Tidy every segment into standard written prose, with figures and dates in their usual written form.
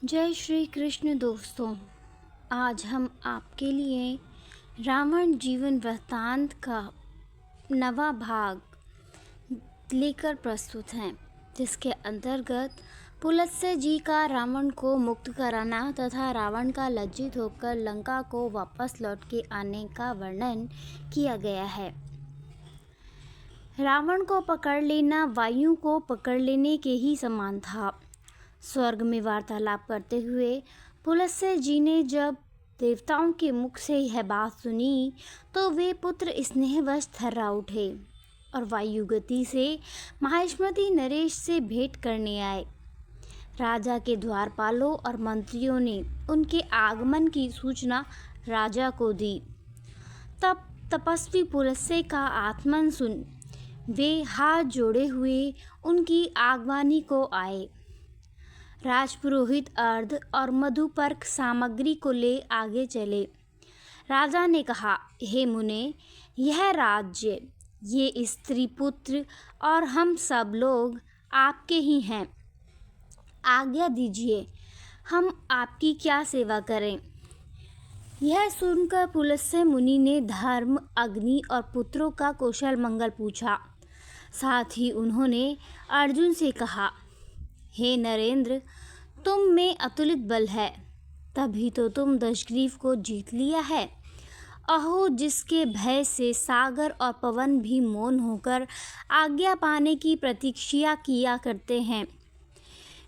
जय श्री कृष्ण दोस्तों। आज हम आपके लिए रावण जीवन वृत्तांत का नवा भाग लेकर प्रस्तुत हैं, जिसके अंतर्गत पुलत्स्य जी का रावण को मुक्त कराना तथा रावण का लज्जित होकर लंका को वापस लौट के आने का वर्णन किया गया है। रावण को पकड़ लेना वायु को पकड़ लेने के ही समान था। स्वर्ग में वार्तालाप करते हुए पुलत्स्य जी ने जब देवताओं के मुख से यह बात सुनी तो वे पुत्र स्नेहवश थर्रा उठे और वायु गति से माहिष्मति नरेश से भेंट करने आए। राजा के द्वारपालों और मंत्रियों ने उनके आगमन की सूचना राजा को दी। तब तपस्वी पुलत्स्य का आत्मन सुन वे हाथ जोड़े हुए उनकी आगवानी को आए। राजपुरोहित अर्ध और मधुपर्क सामग्री को ले आगे चले। राजा ने कहा, हे मुने, यह राज्य, ये स्त्री पुत्र और हम सब लोग आपके ही हैं। आज्ञा दीजिए, हम आपकी क्या सेवा करें। यह सुनकर पुलत्स्य मुनि ने धर्म, अग्नि और पुत्रों का कुशल मंगल पूछा। साथ ही उन्होंने अर्जुन से कहा, हे नरेंद्र, तुम में अतुलित बल है, तभी तो तुम दशग्रीव को जीत लिया है। अहो, जिसके भय से सागर और पवन भी मौन होकर आज्ञा पाने की प्रतीक्षा किया करते हैं।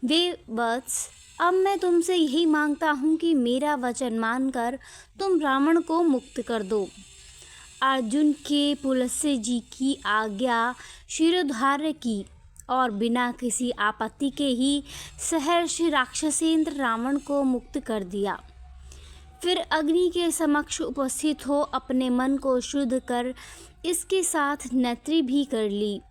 वे वत्स, अब मैं तुमसे यही मांगता हूँ कि मेरा वचन मानकर तुम रावण को मुक्त कर दो। अर्जुन के पुलत्स्य जी की आज्ञा शिरोधार्य की और बिना किसी आपत्ति के ही सहर्ष राक्षसेंद्र रावण को मुक्त कर दिया। फिर अग्नि के समक्ष उपस्थित हो अपने मन को शुद्ध कर इसके साथ नैत्री भी कर ली।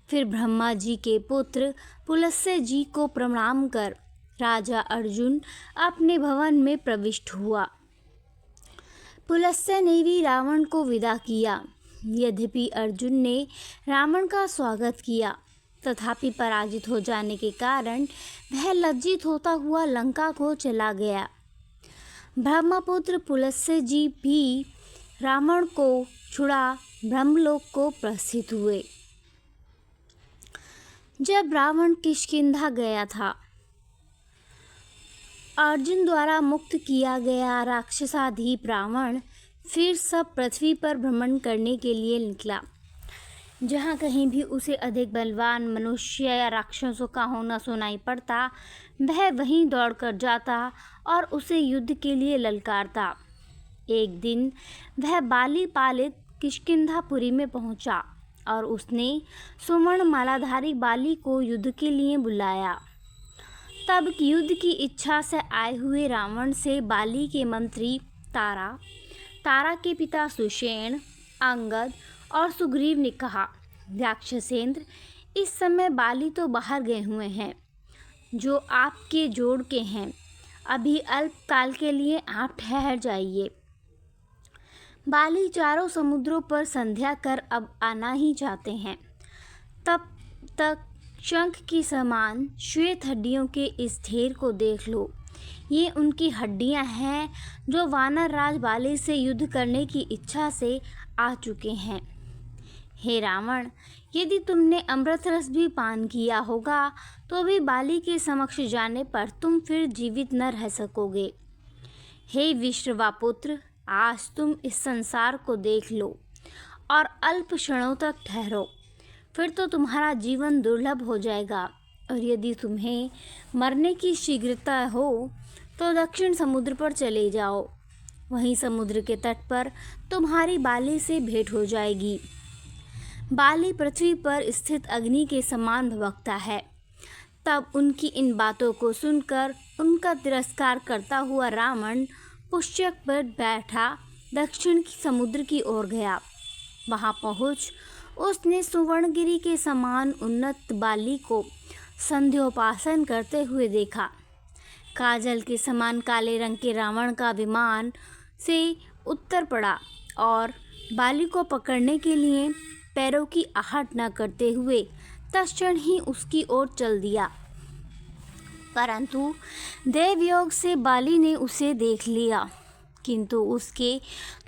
फिर ब्रह्मा जी के पुत्र पुलत्स्य जी को प्रणाम कर राजा अर्जुन अपने भवन में प्रविष्ट हुआ। पुलत्स्य ने भी रावण को विदा किया। यद्यपि अर्जुन ने रावण का स्वागत किया, तथापि पराजित हो जाने के कारण वह लज्जित होता हुआ लंका को चला गया। ब्रह्मपुत्र पुलत्स्य जी भी रावण को छुड़ा ब्रह्मलोक को प्रस्थित हुए। जब रावण किष्किंधा गया था, अर्जुन द्वारा मुक्त किया गया राक्षसाधीप रावण फिर सब पृथ्वी पर भ्रमण करने के लिए निकला। जहाँ कहीं भी उसे अधिक बलवान मनुष्य या राक्षसों का होना सुनाई पड़ता, वह वहीं दौड़कर जाता और उसे युद्ध के लिए ललकारता। एक दिन वह बाली पालित किष्किंधापुरी में पहुंचा और उसने सुवर्ण मालाधारी बाली को युद्ध के लिए बुलाया। तब युद्ध की इच्छा से आए हुए रावण से बाली के मंत्री तारा के पिता सुषेण, अंगद और सुग्रीव ने कहा, राक्षसेंद्र, इस समय बाली तो बाहर गए हुए हैं, जो आपके जोड़ के हैं। अभी अल्प काल के लिए आप ठहर जाइए। बाली चारों समुद्रों पर संध्या कर अब आना ही चाहते हैं। तब तक शंख की समान श्वेत हड्डियों के इस ढेर को देख लो। ये उनकी हड्डियां हैं जो वानर राज बाली से युद्ध करने की इच्छा से आ चुके हैं। हे रावण, यदि तुमने अमृत रस भी पान किया होगा तो भी बाली के समक्ष जाने पर तुम फिर जीवित न रह सकोगे। हे विश्रवापुत्र, आज तुम इस संसार को देख लो और अल्प क्षणों तक ठहरो, फिर तो तुम्हारा जीवन दुर्लभ हो जाएगा। और यदि तुम्हें मरने की शीघ्रता हो तो दक्षिण समुद्र पर चले जाओ। वहीं समुद्र के तट पर तुम्हारी बाली से भेंट हो जाएगी। बाली पृथ्वी पर स्थित अग्नि के समान भभकता है। तब उनकी इन बातों को सुनकर उनका तिरस्कार करता हुआ रावण पुष्यक पर बैठा दक्षिण समुद्र की ओर गया। वहां पहुंच उसने सुवर्णगिरी के समान उन्नत बाली को संध्योपासन करते हुए देखा। काजल के समान काले रंग के रावण का विमान से उत्तर पड़ा और बाली को पकड़ने के लिए पैरों की आहट न करते हुए तत्क्षण ही उसकी ओर चल दिया। परंतु देवयोग से बाली ने उसे देख लिया, किंतु उसके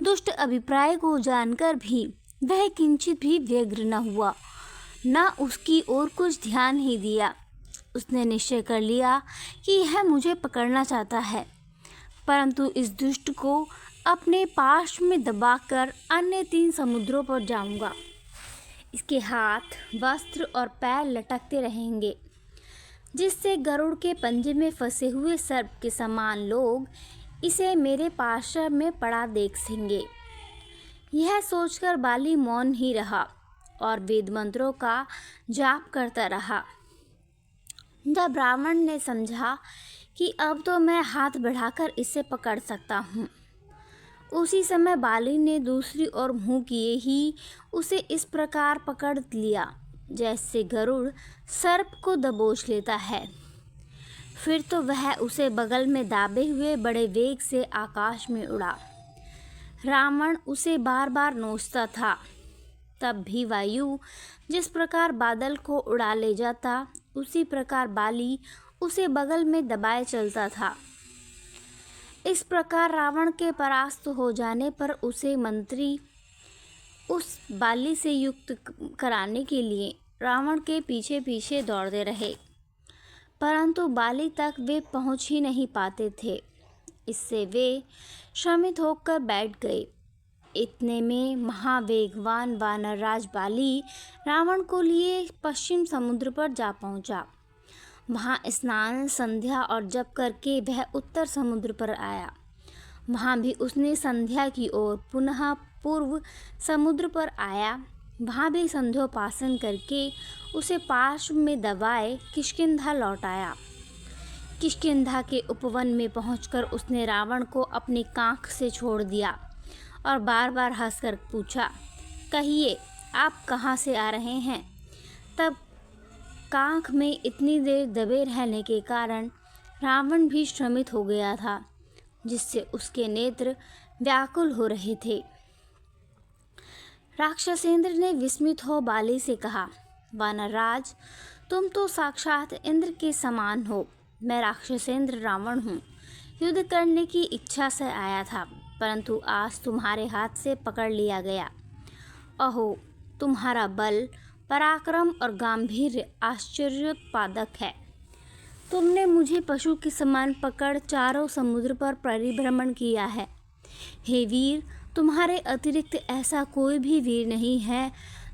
दुष्ट अभिप्राय को जानकर भी वह किंचित भी व्यग्र न हुआ, न उसकी ओर कुछ ध्यान ही दिया। उसने निश्चय कर लिया कि यह मुझे पकड़ना चाहता है, परंतु इस दुष्ट को अपने पाश में दबाकर अन्य 3 समुद्रों पर जाऊंगा। इसके हाथ, वस्त्र और पैर लटकते रहेंगे, जिससे गरुड़ के पंजे में फंसे हुए सर्प के समान लोग इसे मेरे पार्श्व में पड़ा देख सकेंगे। यह सोचकर बाली मौन ही रहा और वेद मंत्रों का जाप करता रहा। जब रावण ने समझा कि अब तो मैं हाथ बढ़ाकर इसे पकड़ सकता हूँ, उसी समय बाली ने दूसरी ओर मुँह किए ही उसे इस प्रकार पकड़ लिया जैसे गरुड़ सर्प को दबोच लेता है। फिर तो वह उसे बगल में दाबे हुए बड़े वेग से आकाश में उड़ा। रावण उसे बार बार नोचता था, तब भी वायु जिस प्रकार बादल को उड़ा ले जाता, उसी प्रकार बाली उसे बगल में दबाए चलता था। इस प्रकार रावण के परास्त हो जाने पर उसे मंत्री उस बाली से युक्त कराने के लिए रावण के पीछे पीछे दौड़ते रहे, परंतु बाली तक वे पहुंच ही नहीं पाते थे। इससे वे श्रमित होकर बैठ गए। इतने में महावेगवान वानरराज बाली रावण को लिए पश्चिम समुद्र पर जा पहुंचा। वहाँ स्नान, संध्या और जप करके वह उत्तर समुद्र पर आया। वहाँ भी उसने संध्या की ओर पुनः पूर्व समुद्र पर आया। वहाँ भी संध्योपासन करके उसे पार्श्व में दबाए किष्किंधा लौट आया। किष्किंधा के उपवन में पहुंचकर उसने रावण को अपनी कांख से छोड़ दिया और बार बार हंसकर पूछा, कहिए आप कहाँ से आ रहे हैं। तब कांख में इतनी देर दबे रहने के कारण रावण भी श्रमित हो गया था, जिससे उसके नेत्र व्याकुल हो रहे थे। राक्षसेंद्र ने विस्मित हो बाली से कहा, वानरराज, तुम तो साक्षात इंद्र के समान हो। मैं राक्षसेंद्र रावण हूँ। युद्ध करने की इच्छा से आया था, परंतु आज तुम्हारे हाथ से पकड़ लिया गया। अहो, तुम्हारा बल, पराक्रम और गांभीर्य आश्चर्योत्पादक है। तुमने मुझे पशु के समान पकड़ चारों समुद्र पर परिभ्रमण किया है। हे वीर, तुम्हारे अतिरिक्त ऐसा कोई भी वीर नहीं है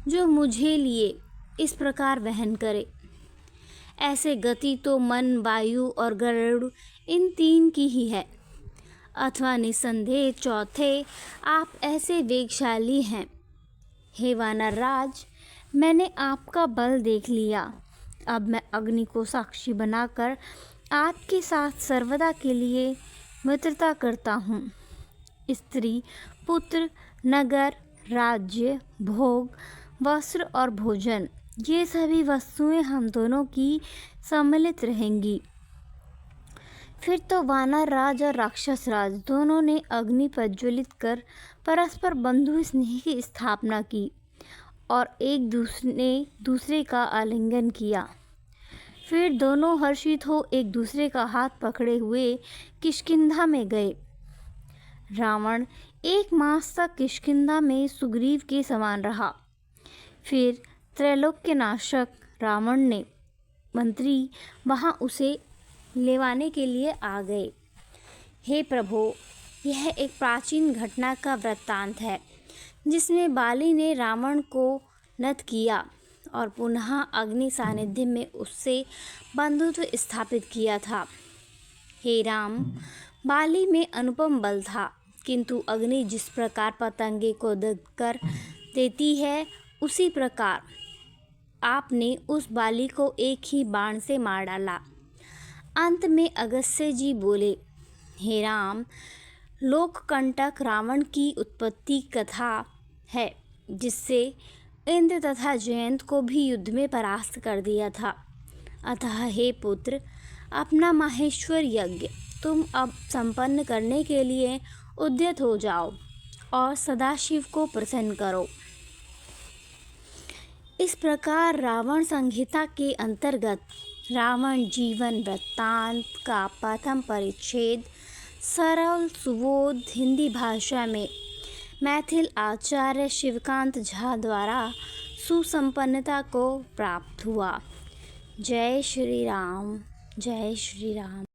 जो मुझे लिए इस प्रकार वहन करे। ऐसे गति तो मन, वायु और गरुड़ इन 3 की ही है, अथवा निसंदेह चौथे आप ऐसे वेगशाली हैं। हे वानरराज, मैंने आपका बल देख लिया। अब मैं अग्नि को साक्षी बनाकर आपके साथ सर्वदा के लिए मित्रता करता हूँ। स्त्री, पुत्र, नगर, राज्य, भोग, वस्त्र और भोजन, ये सभी वस्तुएं हम दोनों की सम्मिलित रहेंगी। फिर तो वानर राज और राक्षस राज दोनों ने अग्नि प्रज्वलित कर परस्पर बंधु स्नेह की स्थापना की और एक दूसरे का आलिंगन किया। फिर दोनों हर्षित हो एक दूसरे का हाथ पकड़े हुए किष्किंधा में गए। रावण 1 मास तक किष्किंधा में सुग्रीव के समान रहा। फिर त्रैलोक्यनाशक रावण ने मंत्री वहाँ उसे लेवाने के लिए आ गए। हे प्रभो, यह एक प्राचीन घटना का वृत्तांत है, जिसमें बाली ने रावण को नत किया और पुनः अग्नि सानिध्य में उससे बंधुत्व स्थापित किया था। हे राम, बाली में अनुपम बल था, किंतु अग्नि जिस प्रकार पतंगे को दग्ध कर देती है, उसी प्रकार आपने उस बाली को एक ही बाण से मार डाला। अंत में अगस्त्य जी बोले, हे राम, लोककंटक रावण की उत्पत्ति कथा है, जिससे इंद्र तथा जयंत को भी युद्ध में परास्त कर दिया था। अतः हे पुत्र, अपना माहेश्वर यज्ञ तुम अब संपन्न करने के लिए उद्यत हो जाओ और सदाशिव को प्रसन्न करो। इस प्रकार रावण संहिता के अंतर्गत रावण जीवन वृत्तांत का प्रथम परिच्छेद सरल सुबोध हिंदी भाषा में मैथिल आचार्य शिवकांत झा द्वारा सुसंपन्नता को प्राप्त हुआ। जय श्री राम, जय श्री राम।